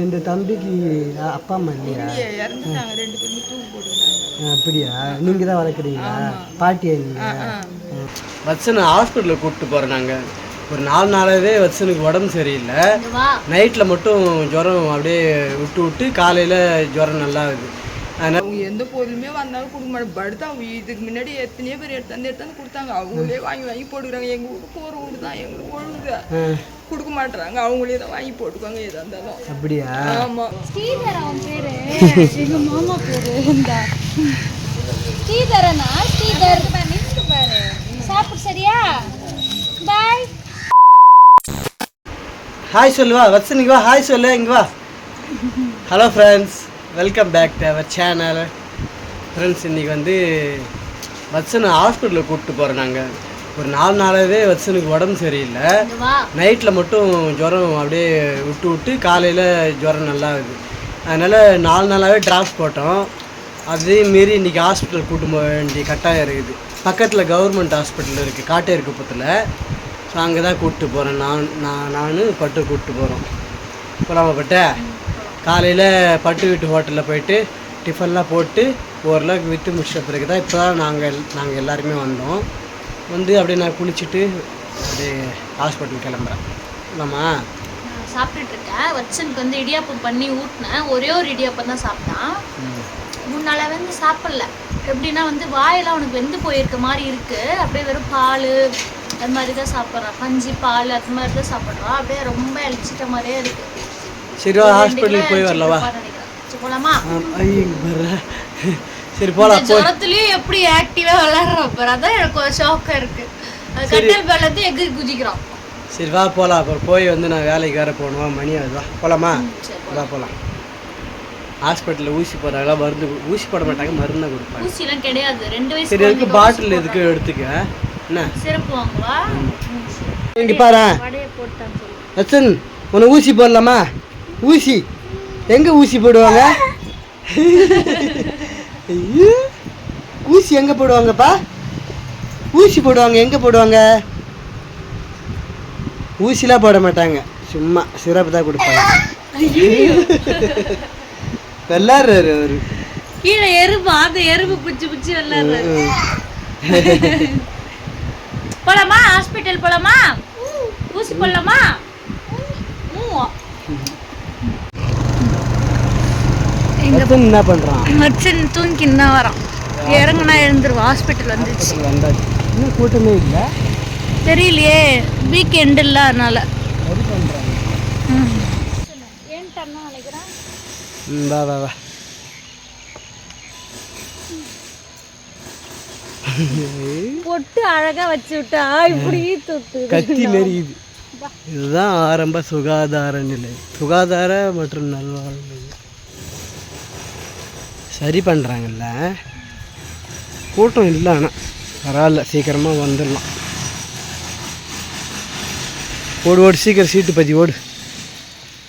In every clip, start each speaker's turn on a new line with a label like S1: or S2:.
S1: இந்த தம்பிக்கு அப்பா அம்மா இல்லையா?
S2: இறந்துட்டாங்க, 2 பேருமே தூக்கு போட்டுக்கிறாங்க.
S1: அப்படியா? நீங்கள் தான் வளர்க்குறீங்களா? பாட்டியா நீங்கள்?
S3: வச்சனை ஹாஸ்பிட்டலுக்கு கூப்பிட்டு போகிறோம். நாங்கள் ஒரு 4 நாளாகவே வச்சனுக்கு உடம்பு சரியில்லை. நைட்டில் மட்டும் ஜுரம் அப்படியே விட்டு விட்டு காலையில் ஜுரம் நல்லா இருக்குது. அதனால்
S2: அவங்க எந்த பொருளுமே வந்தாலும் கொடுக்க மாட்டாங்க. படுத்து அவங்க இதுக்கு முன்னாடி எத்தனையோ பேர் எடுத்தாந்து கொடுத்தாங்க. அவங்களே வாங்கி போட்டுக்கிறாங்க. எங்கள் வீட்டுக்கு ஒரு வீடு தான் எங்களுக்கு ஒழுங்குது, கொடுக்க மாட்டுறாங்க. அவங்களே தான் வாங்கி போட்டுக்குவாங்க எதாக இருந்தாலும்.
S1: அப்படியா?
S2: ஆமாம்.
S4: ஸ்ரீதர் அவன் பேரு, எங்க மாமா பேரு இந்த ஸ்ரீதரனா? ஸ்ரீதர் நின்று பாரு. சாப்பிடு சரியா? பாய்.
S3: ஹாய் சொல்லுவா வச்சனுக்கு வா. ஹாய் சொல்லு, இங்கே வா. Hello friends, welcome back to our channel. Friends, இன்றைக்கி வச்சனை ஹாஸ்பிட்டலுக்கு கூப்பிட்டு போகிறோம். நாங்கள் ஒரு 4 நாளாகவே வச்சனுக்கு உடம்பு சரியில்லை. நைட்டில் மட்டும் ஜுரம் அப்படியே விட்டு விட்டு காலையில் ஜுரம் நல்லா இருக்குது. அதனால் 4 நாளாகவே ட்ராப்ஸ் போட்டோம். அதையும் மீறி இன்றைக்கி ஹாஸ்பிட்டல் கூப்பிட்டு போக வேண்டிய கட்டாயம் இருக்குது. பக்கத்தில் கவர்மெண்ட் ஹாஸ்பிட்டல் இருக்குது, காட்டேரிக்குப்பத்தில். ஸோ அங்கே தான் கூப்பிட்டு போகிறேன். நான் பட்டு கூப்பிட்டு போகிறோம். போகலாமாப்பட்ட? காலையில் பட்டு வீட்டு ஹோட்டலில் போயிட்டு டிஃபன்லாம் போட்டு ஓரளவுக்கு விற்று முடிச்ச பிறகு தான் இப்போ தான் நாங்கள் எல்லாருமே வந்தோம். அப்படியே நான் குளிச்சுட்டு அப்படியே ஹாஸ்பிட்டல் கிளம்புறேன். இல்லைம்மா
S4: சாப்பிட்டுட்டு இருக்கேன். வச்சனுக்கு இடியாப்பம் பண்ணி ஊட்டினேன். ஒரே ஒரு இடியாப்பம் தான் சாப்பிட்டான். 3 நாளாக சாப்பிடல. எப்படின்னா வாயெல்லாம் அவனுக்கு வெந்து போயிருக்க மாதிரி இருக்குது. அப்படியே வெறும் பால் அது மாதிரி தான் சாப்பிட்றான். கஞ்சி பால் அது மாதிரி தான் சாப்பிட்றான். அப்படியே ரொம்ப அழிச்சிட்ட மாதிரியே இருக்குது.
S3: சரி வா, ஹாஸ்பிட்டலுக்கு போய் வரலவா?
S4: போகலாமா?
S3: சரி போகலாம்.
S4: ஜுரத்துலேயும் எப்படி ஆக்டிவாக விளையாடுறப்ப அதான் எனக்கு ஒரு ஷாக்காக இருக்குது. கட்டல் பேலத்து எக்கு குதிக்கிறான்.
S3: சரி வா போகலாம். அப்புறம் போய் நான் வேலைக்கு வேறு போகணுவா, மணி ஆகுது. வா போகலாமா? வா போகலாம். ஹாஸ்பிட்டலில் ஊசி போடுறாங்களா? மருந்து ஊசி போட மாட்டாங்க, மருந்து தான் கொடுப்பாங்க.
S4: ஊசிலாம் கிடையாது. 2 வயசு.
S3: சரி, எதுக்கு பாட்டில் எதுக்கு எடுத்துக்க? என்ன
S4: சிறப்பு வாங்குவா?
S3: இங்கே பாரு வச்சன், உன்னை ஊசி போடலாமா? ஊசி எங்கே ஊசி போடுவாங்க? ஊசி எங்கே போடுவாங்கப்பா? ஊசி போடுவாங்க, எங்கே போடுவாங்க? ஊசிலாம் போட மாட்டாங்க, சும்மா சிறப்பு தான் கொடுப்பாங்க. விளாடுறாரு அவரு
S4: கீழே எறும்பு, அந்த எறும்பு பிடிச்சி பிடிச்சி விளாடுறாரு. போலாமா? ஹாஸ்பிட்டல் போலாமா? ஊசி போடலாமா?
S3: என்ன பண்றான்?
S4: மச்சன் தூங்கின்னா வரான். இறங்குனா எழுந்துருவான். ஹாஸ்பிட்டல் வந்துச்சு.
S3: இன்னும் கூட்டமே இல்லை.
S4: தெரியலையே, வீக்கெண்ட் இல்லை, அதனால.
S3: வா வா வா.
S4: பொட்டு அழகா வச்சு விட்டா இப்படி தொட்டு
S3: கத்தி நெறியுது. இதுதான் ஆரம்ப சுகாதார நிலை, சுகாதார மற்றும் நல்வாழ்வு சரி பண்ணுறாங்கல்ல. கூட்டம் இல்லை, ஆனால் பரவாயில்ல, சீக்கிரமாக வந்துடலாம். ஓடு ஓடு, சீக்கிரம் சீட்டு பற்றி ஓடு.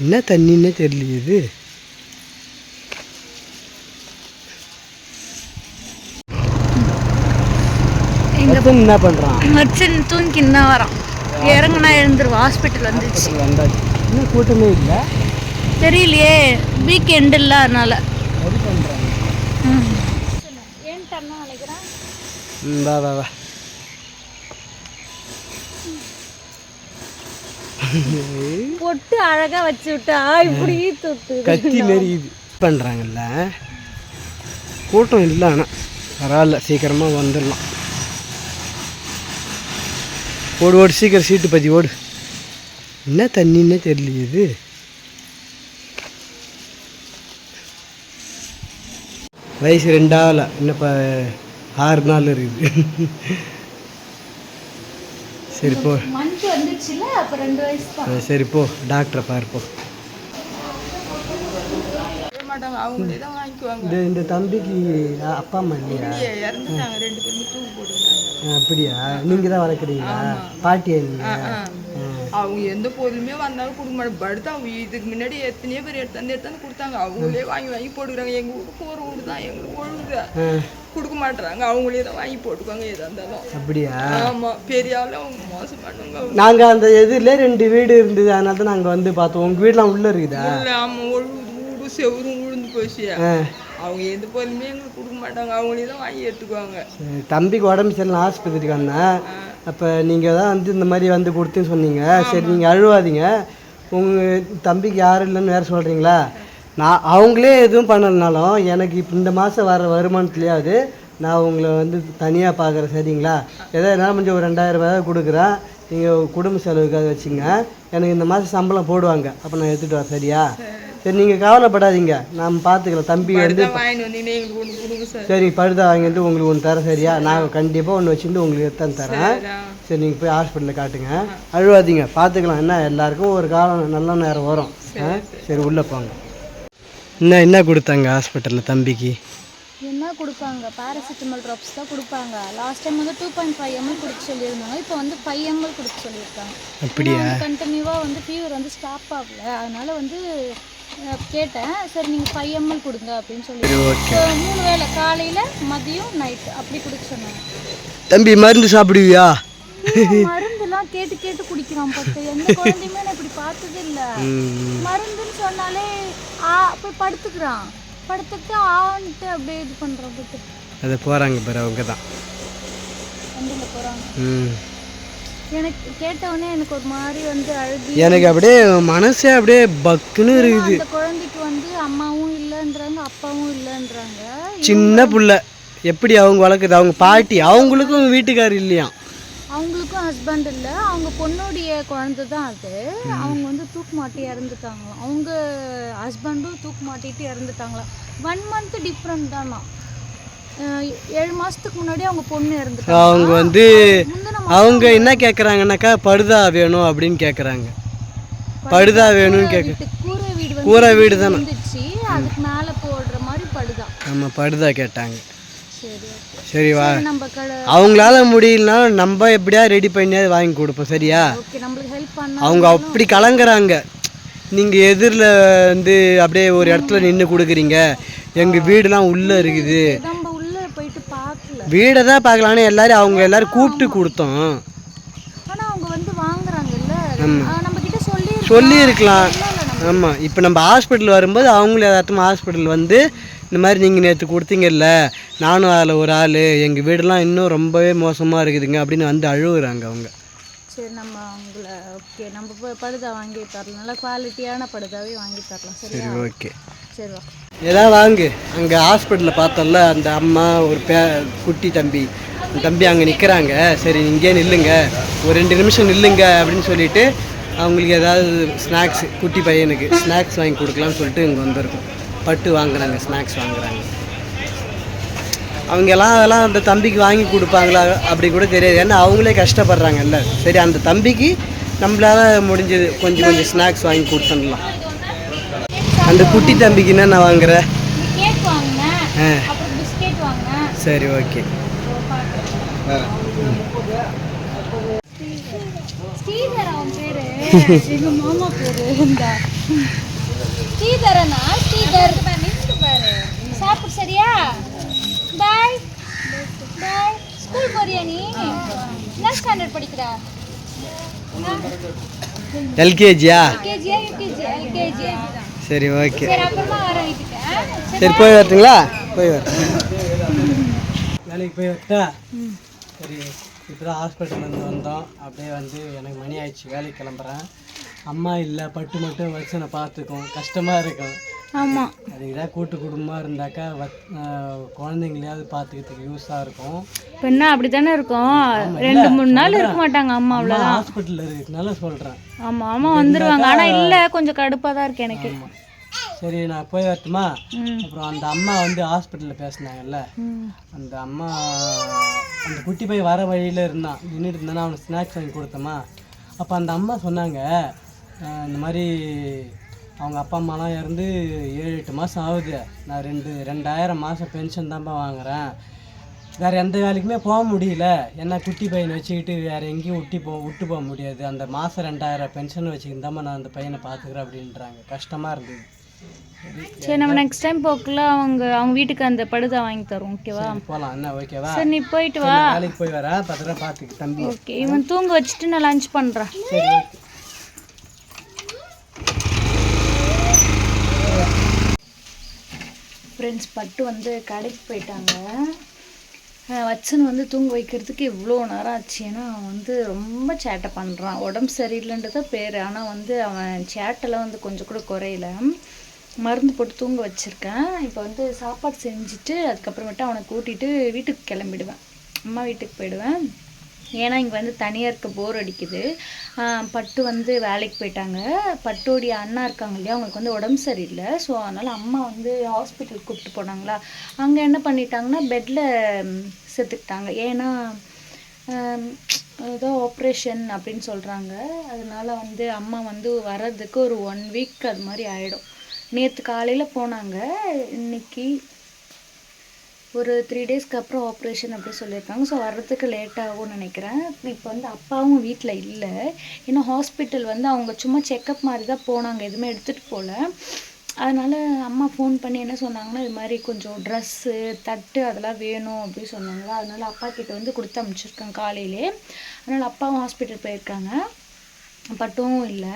S3: என்ன தண்ணின்னே தெரியலையே இது. என்ன பண்ணுறான்?
S4: மச்சன் தூங்கின்னா வரான். இறங்குனா எழுந்துருவான். ஹாஸ்பிட்டல் வந்துச்சு.
S3: இன்னும் கூட்டமே இல்லை.
S4: தெரியலையே, வீக்கெண்ட் இல்லை, அதனால.
S3: வா வா வா.
S4: பொட்டு அழகா வச்சு விட்டா இப்படி தொட்டு
S3: கத்தி நெறியுது. பண்ணுறாங்கல்ல. கூட்டம் இல்லை, ஆனால் பரவாயில்ல, சீக்கிரமாக வந்துடலாம். ஓடு ஓடு, சீக்கிரம் சீட்டு பற்றி ஓடு. என்ன தண்ணின்னே தெரியலையே இது. வயசு 2 ஆகல, இன்னும் 6 நாள் இருக்குது. சரி போ. சரி போ, டாக்டரை பார்ப்போம்.
S2: அவங்களே தான் வாங்கிக்குவாங்க.
S1: இந்த தம்பிக்கு அப்பா அம்மா இல்லையா?
S2: இறந்துட்டாங்க, 2 பேருமே தூக்கு போட்டுக்கிறாங்க.
S1: அப்படியா? நீங்கள் தான் வளர்க்குறீங்களா? பாட்டியா நீங்கள்?
S2: அவங்க எந்த பொருளுமே வந்தாலும் கொடுக்க மாட்டாங்க. படுத்து அவங்க இதுக்கு முன்னாடி எத்தனையோ பேர் எடுத்தாந்து கொடுத்தாங்க. அவங்களே வாங்கி போட்டுக்கிறாங்க. எங்கள் வீட்டுக்கு ஒரு வீடு தான் எங்களுக்கு ஒழுங்குது, கொடுக்க மாட்டுறாங்க. அவங்களே தான் வாங்கி போட்டுக்குவாங்க எதாக இருந்தாலும்.
S1: அப்படியா?
S2: ஆமாம், பெரிய ஆள் அவங்க மோசம் பண்ணுவாங்க.
S1: நாங்கள் அந்த எதிரிலே 2 வீடு இருந்தது, அதனால தான் நாங்கள் வந்து பார்த்தோம். உங்கள் வீடெலாம் உள்ளே இருக்குதா?
S2: இல்லை, ஆமாம், வீடு செவரும் விழுந்து போச்சு. அவங்க எந்த பொருளுமே எங்களுக்கு கொடுக்க மாட்டாங்க. அவங்களே தான் வாங்கி எடுத்துக்குவாங்க.
S1: தம்பிக்கு உடம்பு சரியில்லை, ஆஸ்பத்திரிக்கு வந்தேன். அப்போ நீங்கள் தான் வந்து இந்த மாதிரி வந்து கொடுத்துன்னு சொன்னீங்க. சரி, நீங்கள் அழுவாதீங்க, உங்கள் தம்பிக்கு யாரும் இல்லைன்னு வேறு சொல்கிறீங்களா? நான் அவங்களே எதுவும் பண்ணலைனாலும் எனக்கு இப்போ இந்த மாதம் வர வருமானத்துலேயாவது நான் உங்களை வந்து தனியாக பார்க்குறேன், சரிங்களா? ஏதோ என்னால் கொஞ்சம் ஒரு 2000 ரூபாய் கொடுக்குறேன், நீங்கள் குடும்ப செலவுக்காக வச்சுங்க. எனக்கு இந்த மாதம் சம்பளம் போடுவாங்க, அப்போ நான் எடுத்துகிட்டு வரேன், சரியா? சரி, நீங்கள் கவலைப்படாதீங்க, நாம் பார்த்துக்கலாம். தம்பி வந்து சரி பழுதா வாங்கி வந்து உங்களுக்கு ஒன்று தரேன், சரியா? நான் கண்டிப்பாக ஒன்று வச்சுட்டு உங்களுக்கு எடுத்தாந்து தரேன். சரி, நீங்கள் போய் ஹாஸ்பிட்டலில் காட்டுங்க, அழுவாதீங்க, பார்த்துக்கலாம். என்ன எல்லாருக்கும் ஒரு காலம் நல்ல நேரம் வரும். சரி, உள்ளே போங்க. என்ன கொடுத்தாங்க ஹாஸ்பிட்டலில் தம்பிக்கு?
S4: என்ன கொடுப்பாங்க? பேராசிட்டமால் ட்ராப்ஸ் தான் கொடுப்பாங்க. லாஸ்ட் டைம் வந்து 2.5 ml கொடுக்க சொல்லியிருந்தாங்க, இப்போ வந்து 5 ml கொடுக்க சொல்லியிருக்காங்க.
S1: அப்படியா?
S4: கண்டினியூவாக வந்து ஃபீவர் வந்து ஸ்டாப் ஆகல, அதனால வந்து கேட்டேன். சரி, நீங்கள் 5 ml கொடுங்க அப்படின்னு சொல்லி 3 வேளை காலையில் மதியம் நைட்டு அப்படி கொடுக்க சொன்னாங்க.
S1: தம்பி மருந்து சாப்பிடுவியா?
S4: மருந்துலாம் கேட்டு கேட்டு குடிக்கிறான். பார்த்து எந்த குழந்தையுமே நான் இப்படி பார்த்தது இல்லை. மருந்துன்னு சொன்னாலே போய் படுத்துக்கிறான், படுத்துட்டு ஆன்ட்டு அப்படியே இது பண்ணுறான்.
S1: அதை போகிறாங்க பாரு, அவங்க தான்
S4: வண்டியில் போகிறாங்க. எனக்கு கேட்டவொடனே எனக்கு ஒரு மாதிரி வந்து அழுது,
S1: எனக்கு அப்படியே மனசே அப்படியே பக்குன்னு இருக்குது.
S4: அந்த குழந்தைக்கு வந்து அம்மாவும் இல்லைன்றாங்க, அப்பாவும் இல்லைன்றாங்க.
S1: சின்ன புள்ள எப்படி அவங்க வளர்க்குறது? அவங்க பாட்டி, அவங்களுக்கும் வீட்டுக்காரர் இல்லையா?
S4: அவங்களுக்கும் ஹஸ்பண்ட் இல்லை, அவங்க பொண்ணுடைய குழந்தை தான் அது. அவங்க வந்து தூக்கு மாட்டி இறந்துட்டாங்களாம். அவங்க ஹஸ்பண்டும் தூக்கு மாட்டிட்டு இறந்துட்டாங்களாம். 1 month டிஃப்ரெண்ட் தானா. 7 மாதத்துக்கு முன்னாடி அவங்க பொண்ணு இறந்துட்டாங்க.
S1: அவங்க வந்து அவங்க என்ன கேட்குறாங்கன்னாக்கா படுதா வேணும் அப்படின்னு கேட்குறாங்க. படுதா வேணும்னு கேட்க கூரை வீடு தானே
S4: இருந்துச்சு, அதுக்கு மேலே போடுற மாதிரி படுதா.
S1: ஆமாம், படுதா கேட்டாங்க.
S4: சரி,
S1: சரி வா,
S4: நம்ம கடை
S1: அவங்களால முடியலனாலும் நம்ம எப்படியா ரெடி பண்ணியாவது வாங்கி கொடுப்போம், சரியா?
S4: ஓகே, நம்மளுக்கு ஹெல்ப் பண்ண.
S1: அவங்க அப்படி கலங்குறாங்க. நீங்கள் எதிரில் வந்து அப்படியே ஒரு இடத்துல நின்று கொடுக்குறீங்க, எங்கள் வீடுலாம் உள்ளே இருக்குது.
S4: நம்ம உள்ளே போயிட்டு பார்க்கல,
S1: வீடை தான் பார்க்கலான்னு அவங்க எல்லாரும் கூப்பிட்டு கொடுத்தோம்.
S4: ஆனால் அவங்க வந்து வாங்குறாங்கல்ல, நம்ம கிட்ட
S1: சொல்லியிருக்கலாம். ஆமாம், இப்போ நம்ம ஹாஸ்பிட்டல் வரும்போது அவங்களும் எதார்த்தமாக ஹாஸ்பிட்டல் வந்து இந்த மாதிரி நீங்கள் நேற்று கொடுத்தீங்கல்ல, நானும் அதில் ஒரு ஆள், எங்கள் வீடெல்லாம் இன்னும் ரொம்பவே மோசமாக இருக்குதுங்க அப்படின்னு வந்து அழுகுறாங்க அவங்க.
S4: சரி, நம்ம அவங்கள ஓகே, நம்ம படுதா வாங்கி தரலாம், நல்ல குவாலிட்டியான படுதாவே வாங்கி தரலாம். சரி,
S1: ஓகே.
S4: சரி, வா,
S1: ஏதாவது வாங்கு. அங்கே ஹாஸ்பிட்டலில் பார்த்தோம்ல, அந்த அம்மா ஒரு குட்டி தம்பி, அந்த தம்பி அங்கே நிற்கிறாங்க. சரி, இங்கே நில்லுங்க, ஒரு 2 நிமிஷம் நில்லுங்க அப்படின்னு சொல்லிட்டு அவங்களுக்கு ஏதாவது ஸ்நாக்ஸ், குட்டி பையனுக்கு ஸ்நாக்ஸ் வாங்கி கொடுக்கலான்னு சொல்லிட்டு இங்கே வந்திருக்கோம். பட்டு வாங்குறாங்க, ஸ்நாக்ஸ் வாங்குறாங்க. அவங்கெல்லாம் அதெல்லாம் அந்த தம்பிக்கு வாங்கி கொடுப்பாங்களா அப்படி கூட தெரியாது, ஏன்னா அவங்களே கஷ்டப்படுறாங்கல்ல. சரி, அந்த தம்பிக்கு நம்மளால முடிஞ்சது கொஞ்சம் ஸ்நாக்ஸ் வாங்கி கொடுத்துடலாம். அந்த குட்டி தம்பிக்கு என்ன வாங்குறேன்?
S4: கேக் வாங்கினேன், அப்புறம் பிஸ்கெட் வாங்கினேன்.
S1: சரி, ஓகே.
S4: ஸ்ரீதர் அவன் பேரு, எங்க மாமா பேரு. இந்த ஸ்ரீதரனா? ஸ்ரீதர் பாரு, சாப்பிடு, சரியா? பாய் பாய். ஸ்கூல் போறியா நீ? என்ன ஸ்டாண்டர்ட் படிக்கிற?
S1: எல்கேஜியா?
S4: எல்கேஜியா யூகேஜியா? எல்கேஜி.
S1: சரி, ஓகே.
S4: சரி, அப்புறமா வரேன் வீட்டுக்கு.
S1: சரி, போய் வரட்டுங்களா? போய் வரேன், வேலைக்கு போய் வரட்டா? சரி, இப்போ தான் ஹாஸ்பிட்டல்லேருந்து வந்தோம். அப்படியே வந்து எனக்கு மணி ஆயிடுச்சு, வேலைக்கு கிளம்புறேன். அம்மா இல்லை, பட்டு மட்டும் வச்சு நான் பார்த்துக்கும், கஷ்டமாக இருக்கும்.
S4: ஆமாம்,
S1: அதுக்கு தான் கூட்டு குடும்பமாக இருந்தாக்கா குழந்தைங்களையாவது பார்த்துக்கிறதுக்கு யூஸாக இருக்கும்.
S4: இப்போ என்ன அப்படி தானே இருக்கும், 2-3 நாள் இருக்க மாட்டாங்க அம்மா. அவ்வளோ
S1: ஹாஸ்பிட்டலில் இருக்கிறதுனால சொல்கிறேன்.
S4: ஆமாம், அம்மா வந்துடுவாங்க, ஆனால் இல்லை, கொஞ்சம் கடுப்பாக தான் இருக்கு எனக்கு.
S1: சரி, நான் போய் வரட்டுமா? அப்புறம் அந்த அம்மா வந்து ஹாஸ்பிட்டலில் பேசினாங்கல்ல, அந்த அம்மா அந்த குட்டி பையன் வர வழியில் இருந்தான், நின்றுட்டு இருந்தானா, அவனுக்கு ஸ்நாக்ஸ் வாங்கி கொடுத்தோமா. அப்போ அந்த அம்மா சொன்னாங்க, இந்த மாதிரி அவங்க அப்பா அம்மாலாம் இறந்து 7-8 மாதம் ஆகுது, நான் 2000 மாதம் பென்ஷன் தான்ப்பா வாங்குகிறேன், வேறு எந்த வேலைக்குமே போக முடியல. ஏன்னா குட்டி பையனை வச்சுக்கிட்டு வேறு எங்கேயும் விட்டு போக முடியாது. அந்த மாதம் 2000 பென்ஷன் வச்சுக்கிட்டாமல் நான் அந்த பையனை பார்த்துக்கிறேன் அப்படின்றாங்க. கஷ்டமாக இருந்தது.
S4: சரி நம்ம நெக்ஸ்ட் டைம் போக்குள்ள அவங்க வீட்டுக்கு அந்த படுதா வாங்கி தரோம். ஓகேவா?
S1: போகலாம். என்ன ஓகேவா?
S4: சரி நீ போயிட்டு வா.
S1: வேலைக்கு போய் வர பத்திரம் பார்த்துக்கு தம்பி.
S4: ஓகே, இவன் தூங்க வச்சுட்டு நான் லஞ்ச் பண்ணுறேன்.
S1: சரி ஓகே.
S4: ஃப்ரெண்ட்ஸ், பட்டு வந்து கடைக்கு போயிட்டாங்க. வச்சன் வந்து தூங்க வைக்கிறதுக்கு இவ்வளோ நேரம் ஆச்சு. ஏன்னா அவன் வந்து ரொம்ப சேட்டை பண்ணுறான். உடம்பு சரியில்லைன்றது பேர், ஆனால் வந்து அவன் சேட்டெல்லாம் வந்து கொஞ்சம் கூட குறையில. மருந்து போட்டு தூங்க வச்சுருக்கேன். இப்போ வந்து சாப்பாடு செஞ்சுட்டு அதுக்கப்புறமேட்டு அவனை கூட்டிகிட்டு வீட்டுக்கு கிளம்பிடுவேன். அம்மா வீட்டுக்கு போயிடுவேன். ஏன்னா இங்கே வந்து தனியாக இருக்க போர் அடிக்குது. பட்டு வந்து வேலைக்கு போயிட்டாங்க. பட்டோடைய அண்ணா இருக்காங்க இல்லையா, அவங்களுக்கு வந்து உடம்பு சரியில்லை. ஸோ அதனால் அம்மா வந்து ஹாஸ்பிட்டல் கூப்பிட்டு போனாங்களா, அங்கே என்ன பண்ணிட்டாங்கன்னா பெட்டில் செத்துக்கிட்டாங்க. ஏன்னா ஏதோ ஆப்ரேஷன் அப்படின்னு சொல்கிறாங்க. அதனால வந்து அம்மா வந்து வர்றதுக்கு ஒரு 1 வீக் அது மாதிரி ஆகிடும். நேற்று காலையில் போனாங்க, இன்னைக்கு ஒரு 3 டேஸ்க்கு அப்புறம் ஆப்ரேஷன் அப்படி சொல்லியிருக்காங்க. ஸோ வர்றதுக்கு லேட் ஆகும்னு நினைக்கிறேன். இப்போ வந்து அப்பாவும் வீட்டில் இல்லை. ஏன்னா ஹாஸ்பிட்டல் வந்து அவங்க சும்மா செக்கப் மாதிரி தான் போனாங்க, எதுவுமே எடுத்துகிட்டு போகல. அதனால் அம்மா ஃபோன் பண்ணி என்ன சொன்னாங்கன்னா, இது மாதிரி கொஞ்சம் ட்ரெஸ்ஸு தட்டு அதெல்லாம் வேணும் அப்படின்னு சொன்னாங்களா. அதனால் அப்பா கிட்ட வந்து கொடுத்து அனுப்பிச்சிருக்கேன் காலையிலே. அதனால் அப்பாவும் ஹாஸ்பிட்டல் போயிருக்காங்க, பட்டும் இல்லை.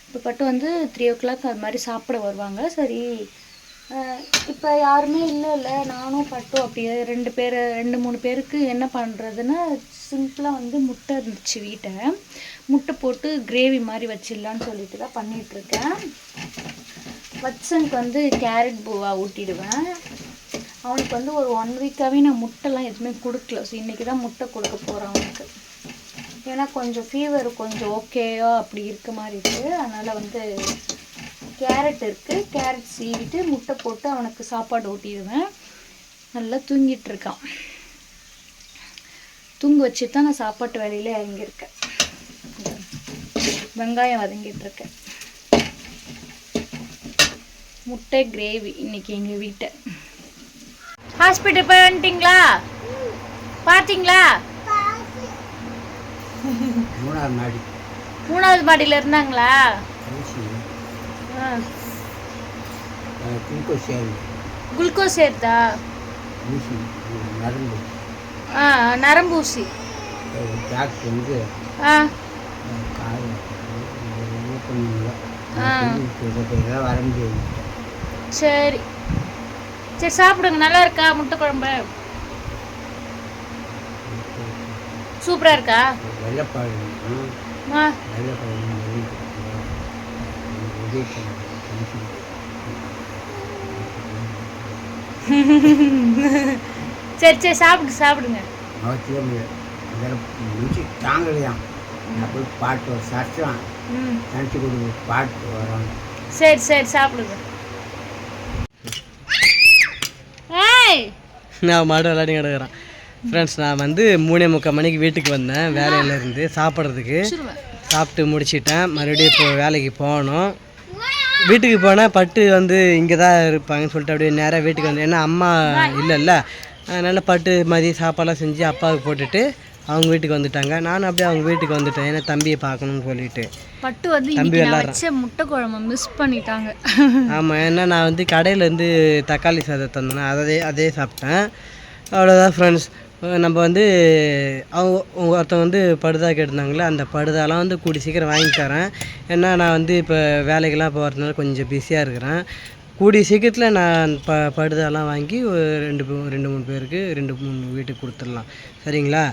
S4: இப்போ பட்டு வந்து 3 o'clock அது மாதிரி சாப்பிட வருவாங்க. சரி இப்போ யாருமே இல்லை, நானும் பட்டும் அப்படியே 2-3 பேருக்கு என்ன பண்ணுறதுன்னா, சிம்பிளாக வந்து முட்டை இருந்துச்சு வீட்டை, முட்டை போட்டு கிரேவி மாதிரி வச்சிடலான்னு சொல்லிட்டு தான் பண்ணிகிட்ருக்கேன். வச்சனுக்கு வந்து கேரட் பூவா ஊட்டிடுவேன். அவனுக்கு வந்து ஒரு 1 வீக்காகவே நான் முட்டைலாம் எதுவுமே கொடுக்கல. ஸோ இன்றைக்கி தான் முட்டை கொடுக்க போகிறேன் அவனுக்கு. ஏன்னா கொஞ்சம் ஃபீவர் கொஞ்சம் ஓகேவா அப்படி இருக்க மாதிரி இருக்குது. அதனால் வந்து கேரட் இருக்குது, கேரட் சீவிட்டு முட்டை போட்டு அவனுக்கு சாப்பாடு ஊட்டிடுவேன். நல்லா தூங்கிட்டு இருக்கான். தூங்க வச்சுட்டு தான் நான் சாப்பாட்டு வேலையில இறங்கியிருக்கேன். வெங்காயம் வதங்கிட்டுருக்கேன். முட்டை கிரேவி இன்னைக்கு எங்கள் வீட்டை. ஹாஸ்பிட்டல் போய் வந்துட்டீங்களா? பார்த்தீங்களா? 3வது மாடியில் இருந்தாங்களா? குளுக்கோஸ் ஏறுதா? நரம்பு ஊசி. சரி சரி சாப்பிடுங்க. நல்லா இருக்கா முட்டை குழம்பு? சூப்பரா இருக்கா? சரி சரி சாப்பிடுங்க. சரி சரி சாப்பிடுங்க.
S1: நான் மாடு விளையாடி கிடக்குறேன். ஃப்ரெண்ட்ஸ், நான் வந்து 3:45 மணிக்கு வீட்டுக்கு வந்தேன் வேலையிலேருந்து சாப்பிட்றதுக்கு. சாப்பிட்டு முடிச்சிட்டேன். மறுபடியும் இப்போ வேலைக்கு போகணும். வீட்டுக்கு போனால் பட்டு வந்து இங்கே தான் இருப்பாங்கன்னு சொல்லிட்டு அப்படியே நேராக வீட்டுக்கு வந்தேன். ஏன்னா அம்மா இல்லைல்ல, அதனால் பட்டு மதியம் சாப்பாடெல்லாம் செஞ்சு அப்பாவுக்கு போட்டுட்டு அவங்க வீட்டுக்கு வந்துட்டாங்க. நானும் அப்படியே அவங்க வீட்டுக்கு வந்துட்டேன், ஏன்னா தம்பியை பார்க்கணும்னு சொல்லிட்டு.
S4: பட்டு வந்து தம்பி வச்ச முட்டை குழம்பு மிஸ் பண்ணிட்டாங்க.
S1: ஆமாம், ஏன்னா நான் வந்து கடையிலேருந்து தக்காளி சாதத்தை தந்தேன், அதே சாப்பிட்டேன். அவ்வளோதான் ஃப்ரெண்ட்ஸ். நம்ம வந்து ஒருத்தவங்க வந்து படுதா கேட்டிருந்தாங்களே, அந்த படுதாலாம் வந்து கூடி சீக்கிரம் வாங்கி தரேன். ஏன்னா நான் வந்து இப்போ வேலைக்கெல்லாம் போகிறதுனால கொஞ்சம் பிஸியாக இருக்கிறேன். கூடிய சீக்கிரத்தில் நான் படுதாலாம் வாங்கி 2-3 பேருக்கு 2-3 வீட்டுக்கு கொடுத்துடலாம். சரிங்களா?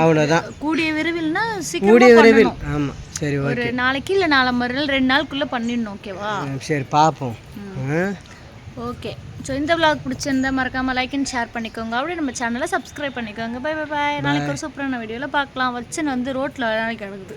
S1: அவ்வளோதான்.
S4: கூடிய விரைவில்.
S1: ஆமாம் சரி,
S4: ஒரு நாளைக்கு இல்லை நாளை மறுநாள் 2 நாளுக்குள்ளே பண்ணிடணும். ஓகேவா?
S1: சரி பார்ப்போம்.
S4: ஓகே. ஸோ இந்த vlog பிடிச்சிருந்தா மறக்காமல் லைக் அண்ட் ஷேர் பண்ணிக்கோங்க. அப்படியே நம்ம சேனலை சப்ஸ்கிரைப் பண்ணிக்கோங்க. Bye bye bye. நாளைக்கு ஒரு சூப்பரான வீடியோவில் பார்க்கலாம். வச்சன் வந்து ரோட்டில் நாளைக்கு கிடக்குது.